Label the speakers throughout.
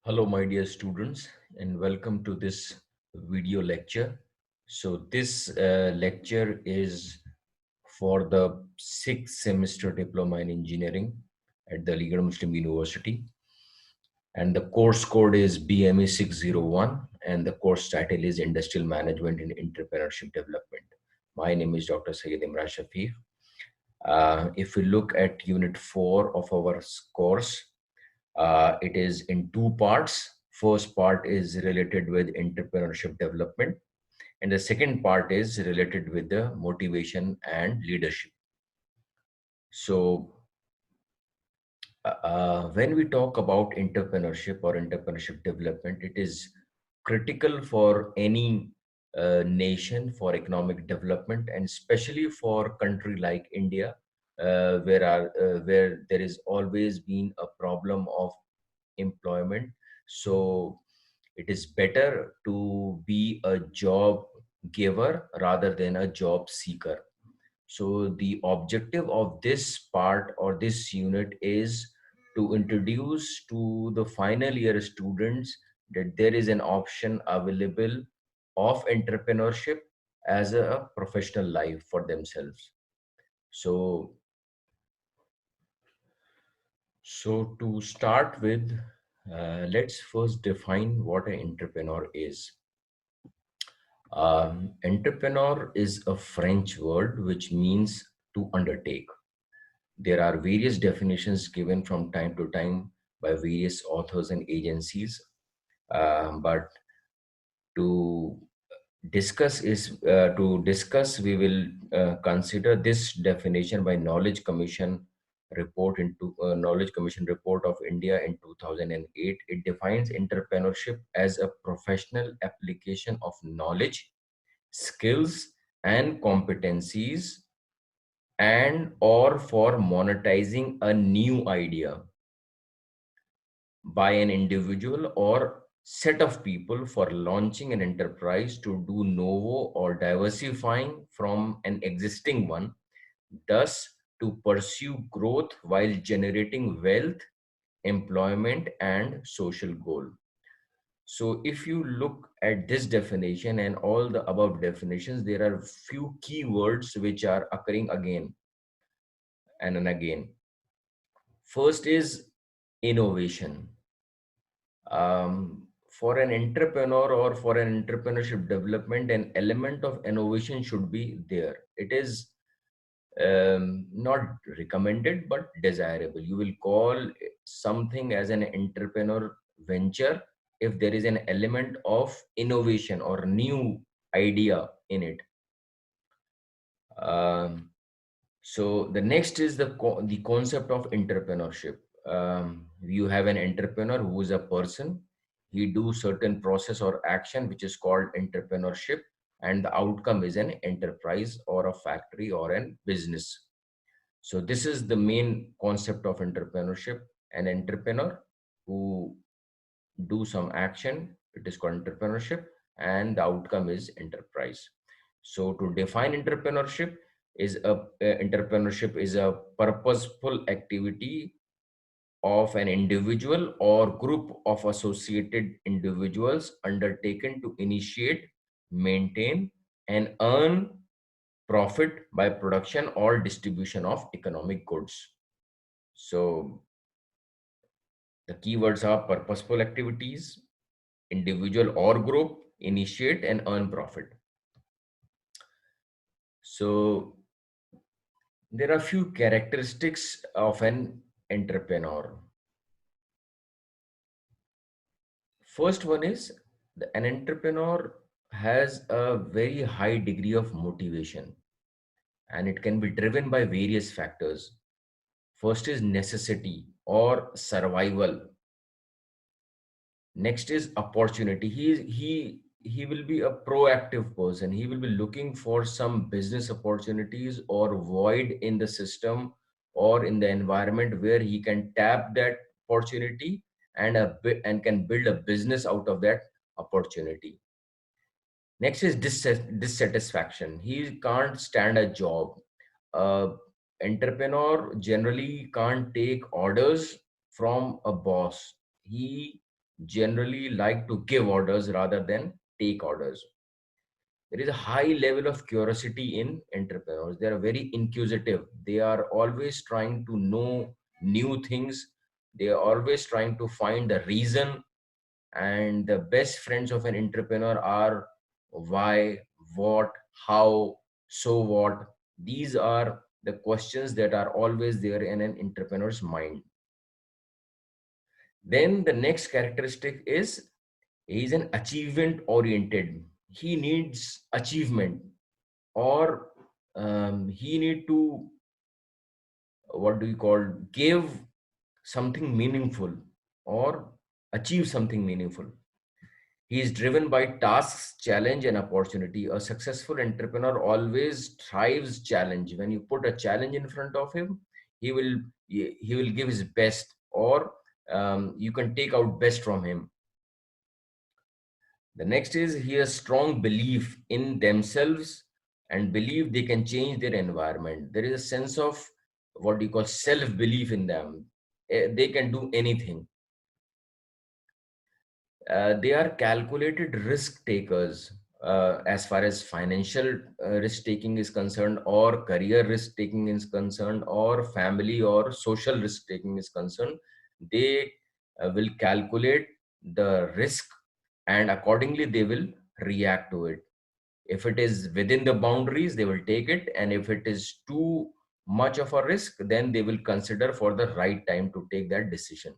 Speaker 1: Hello, my dear students, and welcome to this video lecture. So, this lecture is for the sixth semester diploma in engineering at the Legal Muslim University. And the course code is BME 601, and the course title is Industrial Management and Entrepreneurship Development. My name is Dr. Sayyid Imran Shafiq. If we look at Unit 4 of our course, it is in two parts. First part is related with entrepreneurship development, and the second part is related with the motivation and leadership. So, when we talk about entrepreneurship or entrepreneurship development, it is critical for any nation for economic development, and especially for country like India, where there is always been a problem of employment. So it is better to be a job giver rather than a job seeker. So the objective of this part or this unit is to introduce to the final year students that there is an option available of entrepreneurship as a professional life for themselves. So, so to start with, let's first define what an entrepreneur is. Entrepreneur is a French word which means to undertake. There are various definitions given from time to time by various authors and agencies, but to discuss we will consider this definition by Knowledge Commission report of India in 2008. It defines entrepreneurship as a professional application of knowledge, skills, and competencies, and or for monetizing a new idea by an individual or set of people for launching an enterprise to do novo or diversifying from an existing one, thus to pursue growth while generating wealth, employment, and social goal. So if you look at this definition and all the above definitions, there are few keywords which are occurring again and again. First is innovation. For an entrepreneur or for an entrepreneurship development, an element of innovation should be there. It is not recommended but desirable. You will call something as an entrepreneur venture if there is an element of innovation or new idea in it. So the next is the concept of entrepreneurship. You have an entrepreneur who is a person. He do certain process or action which is called entrepreneurship, and the outcome is an enterprise or a factory or an business. So this is the main concept of entrepreneurship. An entrepreneur who do some action, it is called entrepreneurship, and the outcome is enterprise. So to define entrepreneurship is a purposeful activity of an individual or group of associated individuals undertaken to initiate, maintain, and earn profit by production or distribution of economic goods. So the keywords are purposeful activities, individual or group, initiate and earn profit. So there are few characteristics of an entrepreneur. First one is an entrepreneur has a very high degree of motivation, and it can be driven by various factors. First is necessity or survival. Next is opportunity. He will be a proactive person. He will be looking for some business opportunities or void in the system or in the environment where he can tap that opportunity and can build a business out of that opportunity. Next is dissatisfaction. He can't stand a job. Entrepreneur generally can't take orders from a boss. He generally like to give orders rather than take orders. There is a high level of curiosity in entrepreneurs. They are very inquisitive. They are always trying to know new things. They are always trying to find the reason. And the best friends of an entrepreneur are why, what, how, so what. These are the questions that are always there in an entrepreneur's mind. Then the next characteristic is he is an achievement oriented. He needs achievement, or he need to, what do you call, give something meaningful or achieve something meaningful. He is driven by tasks, challenge, and opportunity. A successful entrepreneur always thrives challenge. When you put a challenge in front of him, he will give his best, or you can take out best from him. The next is he has strong belief in themselves and believe they can change their environment. There is a sense of what you call self belief in them. They can do anything. They are calculated risk takers as far as financial risk taking is concerned, or career risk taking is concerned, or family or social risk taking is concerned. They will calculate the risk, and accordingly they will react to it. If it is within the boundaries, they will take it, and if it is too much of a risk, then they will consider for the right time to take that decision.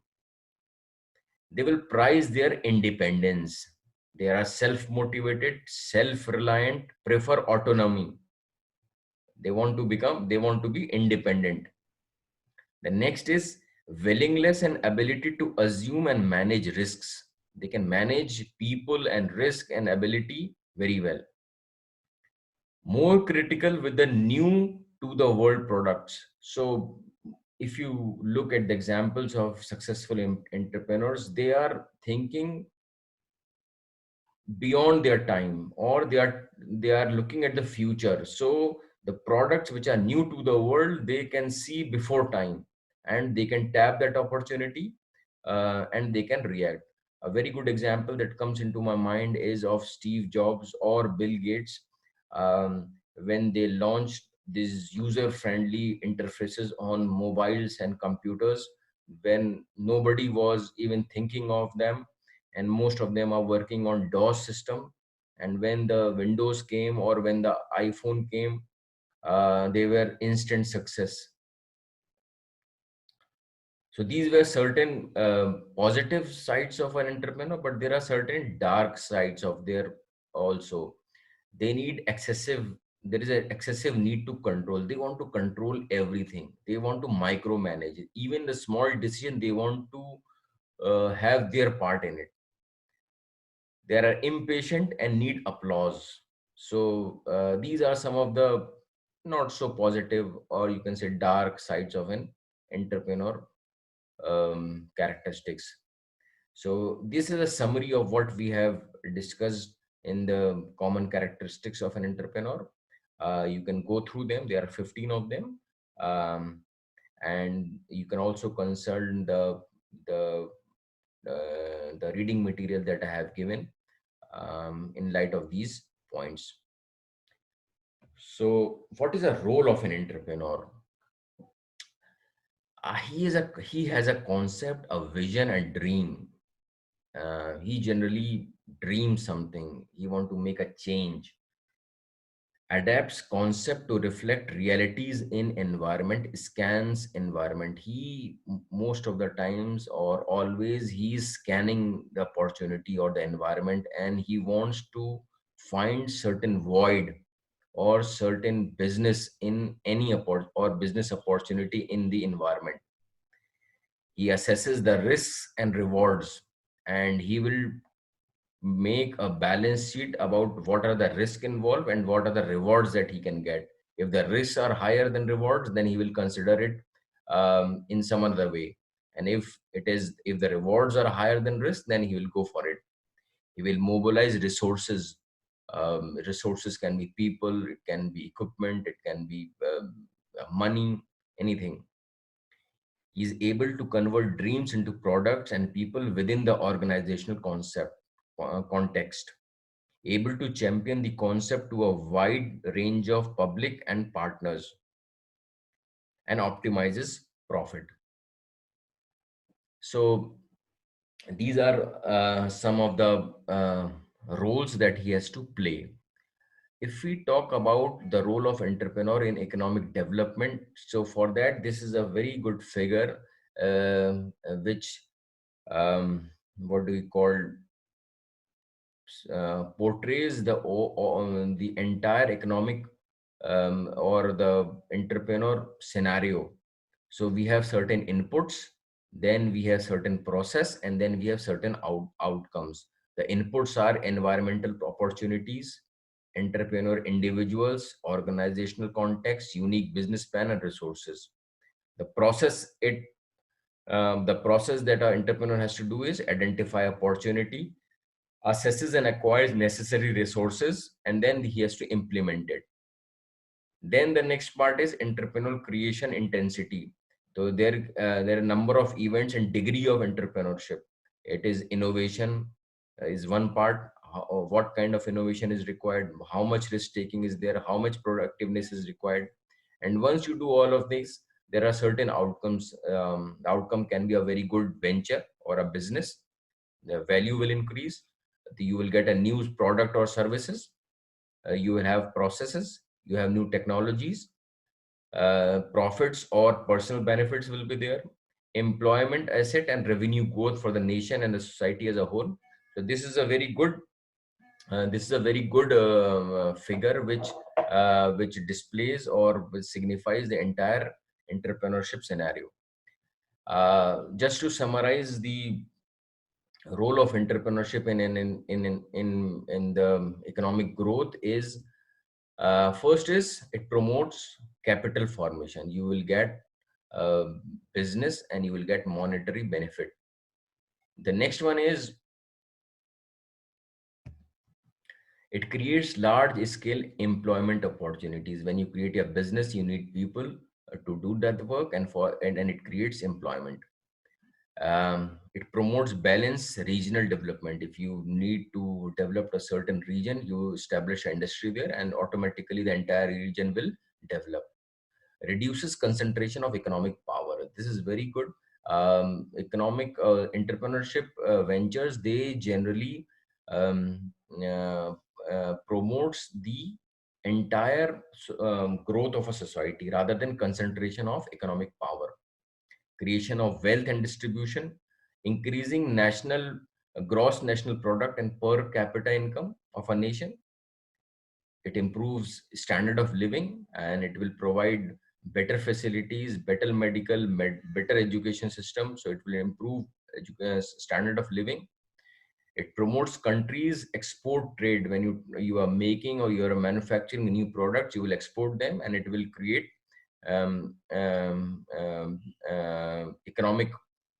Speaker 1: They will prize their independence. They are self-motivated, self-reliant, prefer autonomy. They want to be independent. The next is willingness and ability to assume and manage risks. They can manage people and risk and ability very well. More critical with the new to the world products. So if you look at the examples of successful entrepreneurs, they are thinking beyond their time, or they are looking at the future. So the products which are new to the world, they can see before time, and they can tap that opportunity, and they can react. A very good example that comes into my mind is of Steve Jobs or Bill Gates, when they launched these user friendly interfaces on mobiles and computers, when nobody was even thinking of them, and most of them are working on DOS system. And when the Windows came, or when the iPhone came, they were instant success. So these were certain positive sides of an entrepreneur, but there are certain dark sides of their also. They need excessive. There is an excessive need to control. They want to control everything. They want to micromanage it. Even the small decision, they want to have their part in it. They are impatient and need applause. So these are some of the not so positive, or you can say dark sides of an entrepreneur characteristics. So this is a summary of what we have discussed in the common characteristics of an entrepreneur. You can go through them. There are 15 of them, um, and you can also consult the the reading material that I have given in light of these points. So, what is the role of an entrepreneur? He has a concept, a vision, and dream. He generally dreams something. He want to make a change. Adapts concept to reflect realities in environment. Scans environment. Most of the times, or always, he is scanning the opportunity or the environment, and he wants to find certain void or certain business in any or business opportunity in the environment. He assesses the risks and rewards, and he will make a balance sheet about what are the risks involved and what are the rewards that he can get. If the risks are higher than rewards, then he will consider it in some other way. And if the rewards are higher than risk, then he will go for it. He will mobilize resources. Resources can be people, it can be equipment, it can be money, anything. He is able to convert dreams into products and people within the organizational context, able to champion the concept to a wide range of public and partners, and optimizes profit. So these are some of the roles that he has to play. If we talk about the role of entrepreneur in economic development, so for that, this is a very good figure, which what do we call, portrays the entire economic or the entrepreneur scenario. So we have certain inputs, then we have certain process, and then we have certain outcomes. The inputs are environmental opportunities, entrepreneur individuals, organizational context, unique business plan, and resources. The process the process that our entrepreneur has to do is identify opportunity, assesses and acquires necessary resources, and then he has to implement it. Then the next part is entrepreneurial creation intensity. So there are a number of events and degree of entrepreneurship. It is innovation is one part. What kind of innovation is required? How much risk taking is there? How much productiveness is required? And once you do all of these, there are certain outcomes. The outcome can be a very good venture or a business. The value will increase. You will get a new product or services. You will have processes. You have new technologies. Profits or personal benefits will be there. Employment, asset, and revenue growth for the nation and the society as a whole. So this is a very good figure which displays or which signifies the entire entrepreneurship scenario. Just to summarize the role of entrepreneurship in the economic growth is, first is it promotes capital formation. You will get business and you will get monetary benefit. The next one is it creates large scale employment opportunities. When you create a business, you need people to do that work, and it creates employment. It promotes balanced regional development. If you need to develop a certain region, you establish an industry there, and automatically the entire region will develop. Reduces concentration of economic power. This is very good. Economic entrepreneurship ventures, they generally um, uh, promotes the entire growth of a society rather than concentration of economic power. Creation of wealth and distribution, increasing national gross national product and per capita income of a nation. It improves standard of living, and it will provide better facilities, better better education system. So it will improve standard of living. It promotes countries export trade. When you are making or you are manufacturing new products, you will export them, and it will create economic,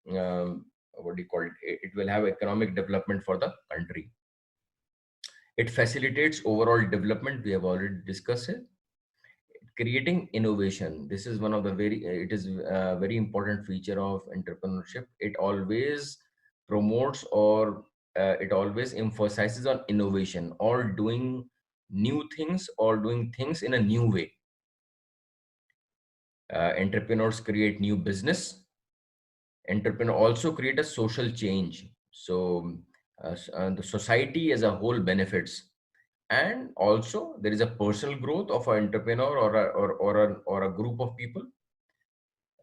Speaker 1: what do you call it? It will have economic development for the country. It facilitates overall development. We have already discussed it. Creating innovation. This is one of the it is a very important feature of entrepreneurship. It always promotes, or it always emphasizes on innovation, or doing new things, or doing things in a new way. Entrepreneurs create new business. Entrepreneur also create a social change. So the society as a whole benefits, and also there is a personal growth of an entrepreneur or a group of people.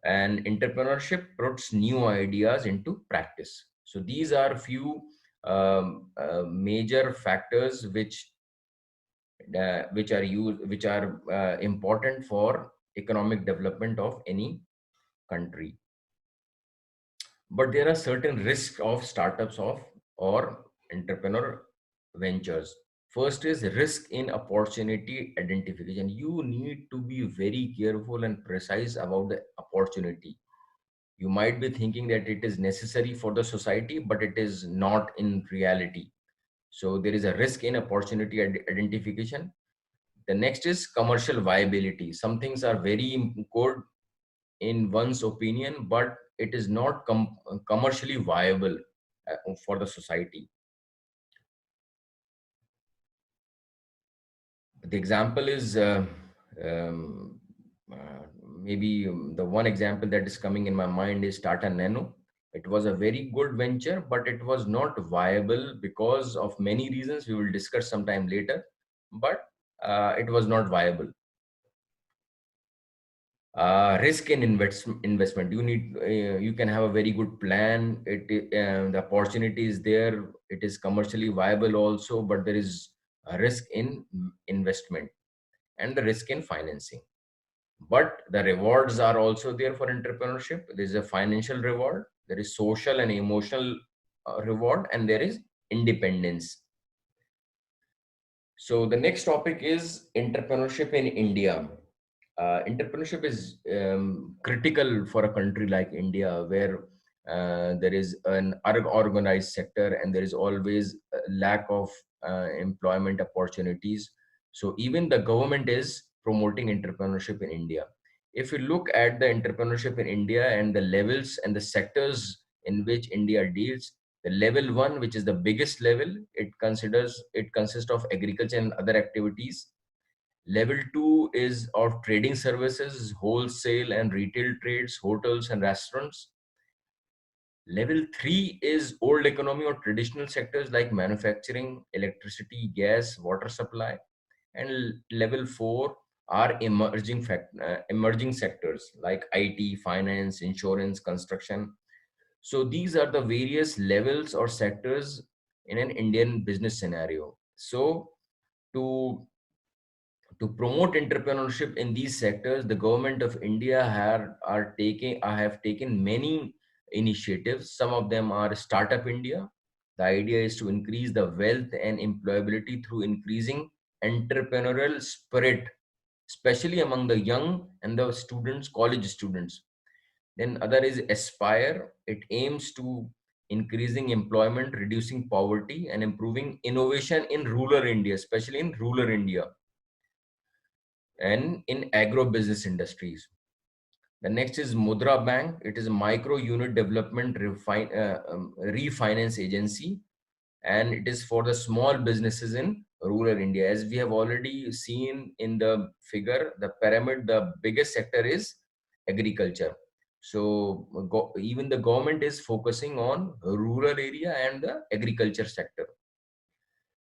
Speaker 1: And entrepreneurship puts new ideas into practice. So these are few major factors which are important for economic development of any country. But there are certain risks of startups of or entrepreneur ventures. First is risk in opportunity identification. You need to be very careful and precise about the opportunity. You might be thinking that it is necessary for the society, but it is not in reality. So there is a risk in opportunity identification. The next is commercial viability. Some things are very good in one's opinion, but it is not commercially viable for the society. The example is um, uh, maybe the one example that is coming in my mind is Tata Nano. It was a very good venture, but it was not viable because of many reasons we will discuss sometime later. But it was not viable. Risk in investment, you need you can have a very good plan, the opportunity is there, it is commercially viable also, but there is a risk in investment and the risk in financing. But the rewards are also there for entrepreneurship. There is a financial reward, there is social and emotional reward, and there is independence. So the next topic is entrepreneurship in India. Entrepreneurship is critical for a country like India, where there is an organized sector and there is always a lack of employment opportunities. So even the government is promoting entrepreneurship in India. If you look at the entrepreneurship in India and the levels and the sectors in which India deals, the level one, which is the biggest level, it consists of agriculture and other activities. Level two is of trading services, wholesale and retail trades, hotels and restaurants. Level three is old economy or traditional sectors like manufacturing, electricity, gas, water supply. And level four are emerging sectors like IT, finance, insurance, construction. So these are the various levels or sectors in an Indian business scenario. So to promote entrepreneurship in these sectors, the government of India have taken many initiatives. Some of them are Startup India. The idea is to increase the wealth and employability through increasing entrepreneurial spirit, especially among the young and the students, college students. Then other is Aspire. It aims to increasing employment, reducing poverty, and improving innovation in rural India, especially in rural India and in agro business industries. The next is Mudra Bank. It is a micro unit development refinance agency, and it is for the small businesses in rural India. As we have already seen in the figure, the pyramid, the biggest sector is agriculture. So even the government is focusing on rural area and the agriculture sector.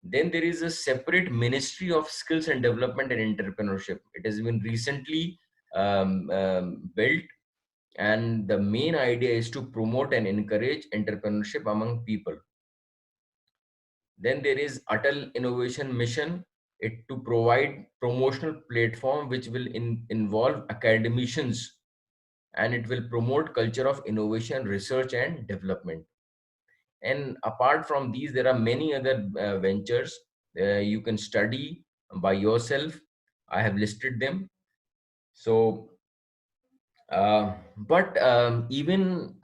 Speaker 1: Then there is a separate Ministry of Skills and Development and Entrepreneurship. It has been recently built, and the main idea is to promote and encourage entrepreneurship among people. Then there is Atal Innovation Mission, it to provide promotional platform which will involve academicians, and it will promote culture of innovation, research and development. And apart from these, there are many other ventures you can study by yourself. I have listed them. So but even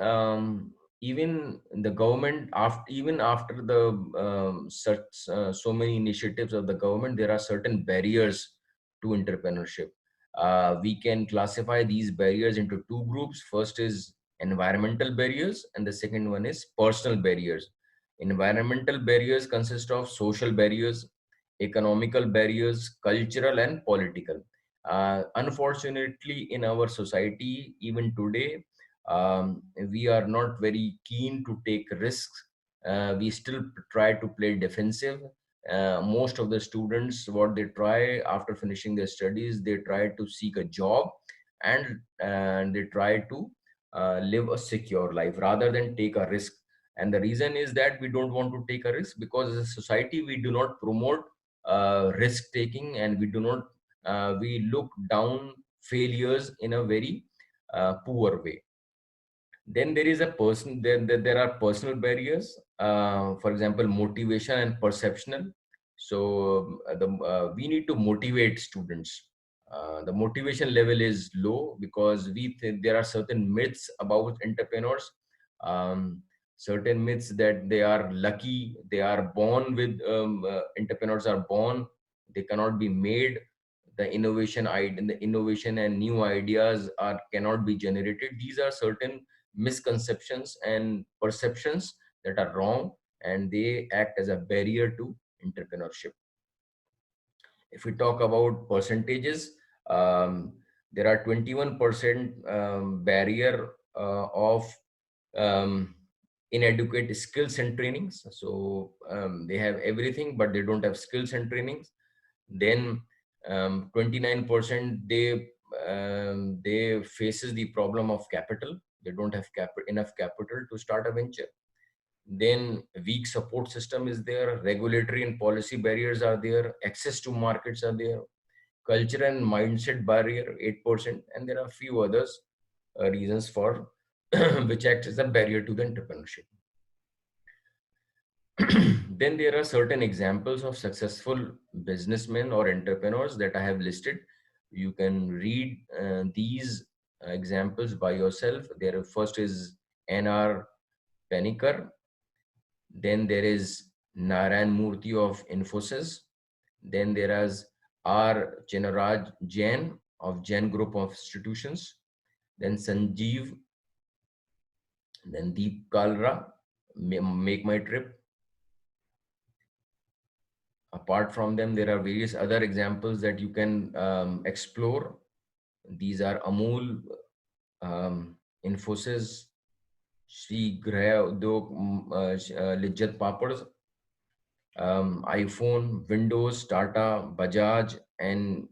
Speaker 1: the government, after the so many initiatives of the government, there are certain barriers to entrepreneurship. We can classify these barriers into two groups. First is environmental barriers, and the second one is personal barriers. Environmental barriers consist of social barriers, economical barriers, cultural and political. Unfortunately, in our society, even today, we are not very keen to take risks. We still try to play defensive. Most of the students, what they try after finishing their studies, they try to seek a job, and they try to live a secure life rather than take a risk. And the reason is that we don't want to take a risk because as a society, we do not promote risk taking, and we look down failures in a very poor way. Then there is a person there are personal barriers, for example motivation and perceptional. So we need to motivate students. The motivation level is low because we think there are certain myths about entrepreneurs. Certain myths that they are lucky, they are born with entrepreneurs are born, they cannot be made. the innovation and new ideas are cannot be generated. These are certain misconceptions and perceptions that are wrong, and they act as a barrier to entrepreneurship. If we talk about percentages, um, there are 21% barrier of um, inadequate skills and trainings. So they have everything, but they don't have skills and trainings. Then 29% they faces the problem of capital. They don't have enough capital to start a venture. Then weak support system is there, regulatory and policy barriers are there, access to markets are there, culture and mindset barrier 8%, and there are a few others reasons for which act as a barrier to the entrepreneurship. Then there are certain examples of successful businessmen or entrepreneurs that I have listed. You can read these examples by yourself. There first is N.R. Panikkar. Then there is Narayan Murthy of Infosys. Then there is R. Chinaraj Jain of Jain Group of Institutions. Then Sanjeev. Then Deep Kalra, Make My Trip. Apart from them, there are various other examples that you can explore. These are Amul, Infosys, Shri Graha Udyog, Lijjat Papad, iPhone, Windows, Tata, Bajaj, and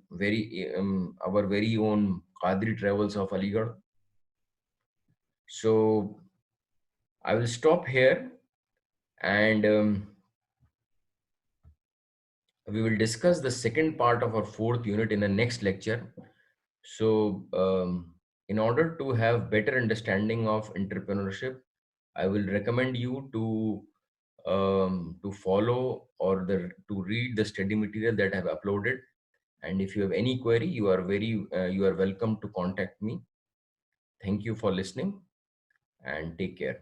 Speaker 1: our very own Qadri Travels of Aligarh. So I will stop here, and we will discuss the second part of our fourth unit in the next lecture. So in order to have better understanding of entrepreneurship, I will recommend you to follow or to read the study material that I have uploaded. And if you have any query, you are welcome to contact me. Thank you for listening, and take care.